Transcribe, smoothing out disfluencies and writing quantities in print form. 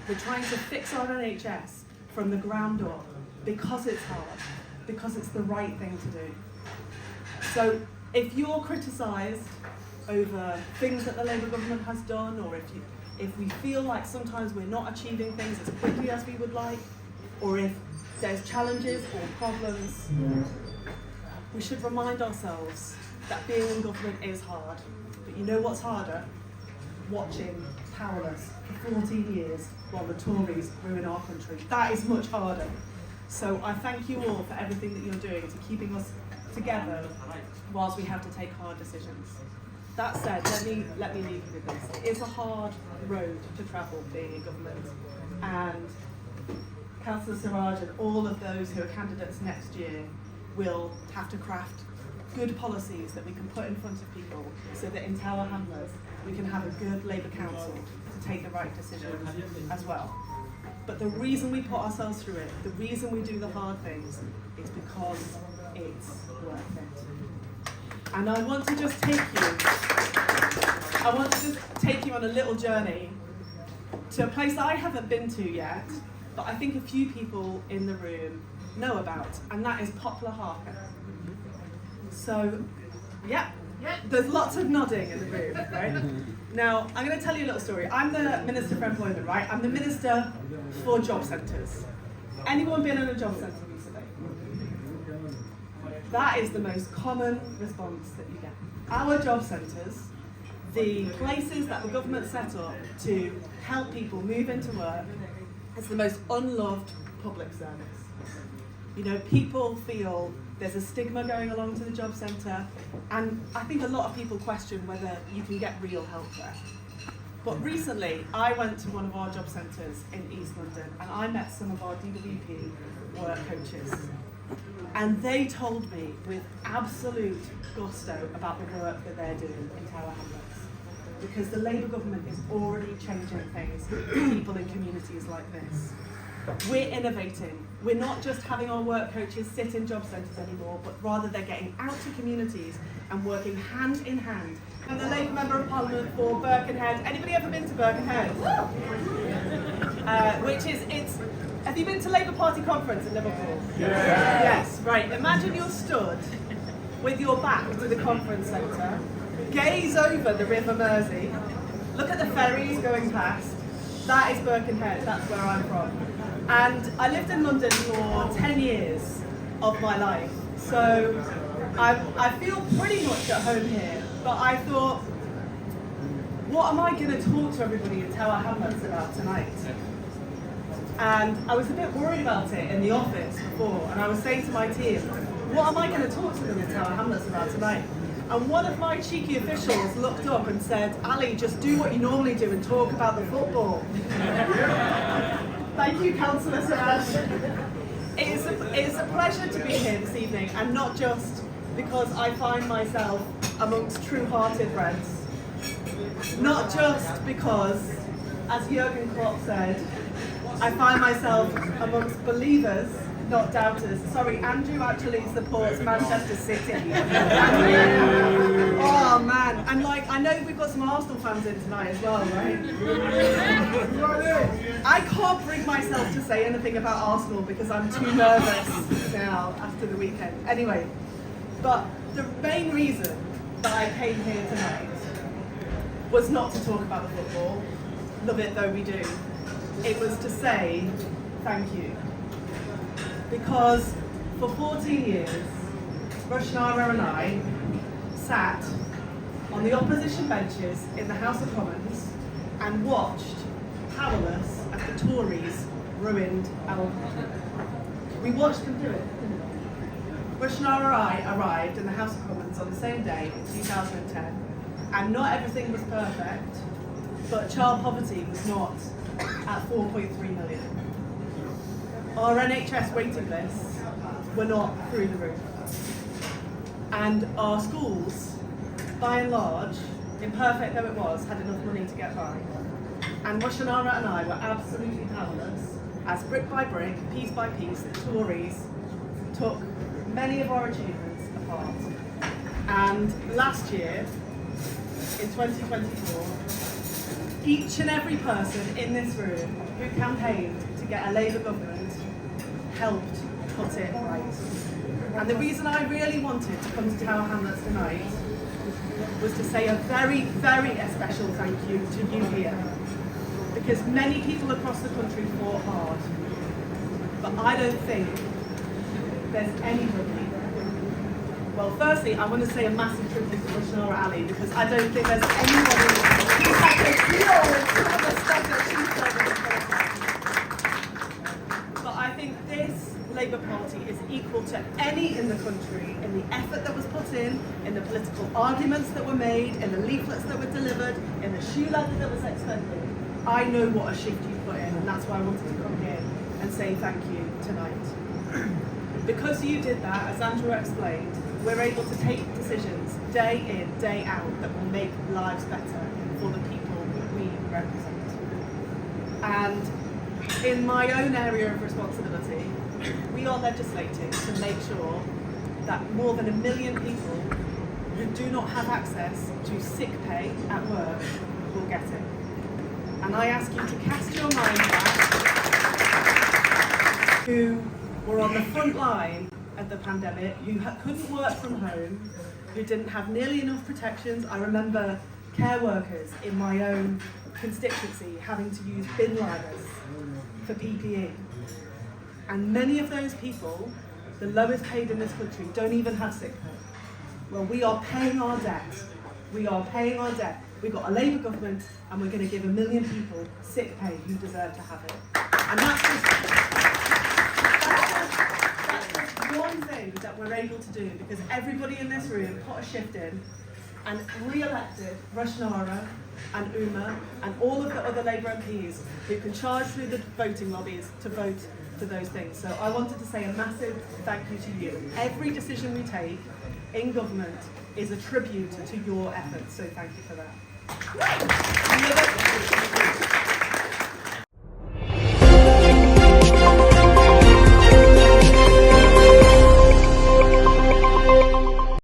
We're trying to fix our NHS from the ground up because it's hard, because it's the right thing to do. So if you're criticised over things that the Labour government has done, or if we feel like sometimes we're not achieving things as quickly as we would like, or if there's challenges or problems, we should remind ourselves that being in government is hard. But you know what's harder? Watching powerless for 14 years while the Tories ruin our country. That is much harder. So I thank you all for everything that you're doing to keeping us together whilst we have to take hard decisions. That said, let me leave you with this. It is a hard road to travel being in government, and Councillor Siraj and all of those who are candidates next year will have to craft good policies that we can put in front of people so that in Tower Hamlets we can have a good Labour Council to take the right decisions as well. But the reason we put ourselves through it, the reason we do the hard things, is because it's worth it. And I want to just take you on a little journey to a place I haven't been to yet, but I think a few people in the room know about, and that is Poplar Harker. So, yeah, there's lots of nodding in the room, right? Now, I'm going to tell you a little story. I'm the Minister for Employment, right? I'm the Minister for Job Centres. Anyone been in a job centre recently? That is the most common response that you get. Our job centres, the places that the government set up to help people move into work, is the most unloved public service. You know, people feel there's a stigma going along to the job centre, and I think a lot of people question whether you can get real help there. But recently, I went to one of our job centres in East London, and I met some of our DWP work coaches. And they told me with absolute gusto about the work that they're doing in Tower Hamlets. Because the Labour government is already changing things for people in communities like this. We're innovating. We're not just having our work coaches sit in job centres anymore, but rather they're getting out to communities and working hand in hand. I'm the Labour Member of Parliament for Birkenhead. Anybody ever been to Birkenhead? Have you been to Labour Party conference in Liverpool? Yes, right. Imagine you're stood with your back to the conference centre, gaze over the River Mersey, look at the ferries going past. That is Birkenhead, that's where I'm from. And I lived in London for 10 years of my life, so I feel pretty much at home here, but I thought, what am I going to talk to everybody in Tower Hamlets about tonight? And I was a bit worried about it in the office before, and I was saying to my team, what am I going to talk to them in Tower Hamlets about tonight? And one of my cheeky officials looked up and said, Ali, just do what you normally do and talk about the football. Thank you, Councillor Siraj. It is a pleasure to be here this evening, and not just because I find myself amongst true-hearted friends. Not just because, as Jurgen Klopp said, I find myself amongst believers, not doubters. Sorry, Andrew actually supports Manchester City. Oh man, and I know we've got some Arsenal fans in tonight as well, right? I can't bring myself to say anything about Arsenal because I'm too nervous now after the weekend. Anyway, but the main reason that I came here tonight was not to talk about the football, love it though we do. It was to say thank you. Because for 14 years, Rushnara and I sat on the opposition benches in the House of Commons and watched, powerless, as the Tories ruined our country. We watched them do it. Rushnara and I arrived in the House of Commons on the same day in 2010, and not everything was perfect, but child poverty was not at 4.3 million. Our NHS waiting lists were not through the roof. And our schools, by and large, imperfect though it was, had enough money to get by. And Rushanara and I were absolutely powerless as brick by brick, piece by piece, the Tories took many of our achievements apart. And last year, in 2024, Each and every person in this room who campaigned to get a Labour government helped put it right. And the reason I really wanted to come to Tower Hamlets tonight was to say a very, very special thank you to you here. Because many people across the country fought hard. But I don't think there's anybody. Well, firstly, I want to say a massive tribute to Rushnara Ali, because I don't think there's anybody who had to deal with some of the stuff that she's done. But I think this Labour Party is equal to any in the country in the effort that was put in the political arguments that were made, in the leaflets that were delivered, in the shoe leather that was expended. I know what a shift you put in, and that's why I wanted to come here and say thank you tonight. Because you did that, as Andrew explained, we're able to take decisions day in, day out that will make lives better for the people we represent. And in my own area of responsibility, we are legislating to make sure that more than 1 million people who do not have access to sick pay at work will get it. And I ask you to cast your mind back who were on the front line of the pandemic, who couldn't work from home, who didn't have nearly enough protections. I remember care workers in my own constituency having to use bin liners for PPE. And many of those people, the lowest paid in this country, don't even have sick pay. Well, we are paying our debt. We are paying our debt. We've got a Labour government, and we're going to give 1 million people sick pay who deserve to have it. And that's just one thing that we're able to do, because everybody in this room put a shift in and re-elected Rushnara and Uma and all of the other Labour MPs who can charge through the voting lobbies to vote for those things. So I wanted to say a massive thank you to you. Every decision we take in government is a tribute to your efforts, so thank you for that.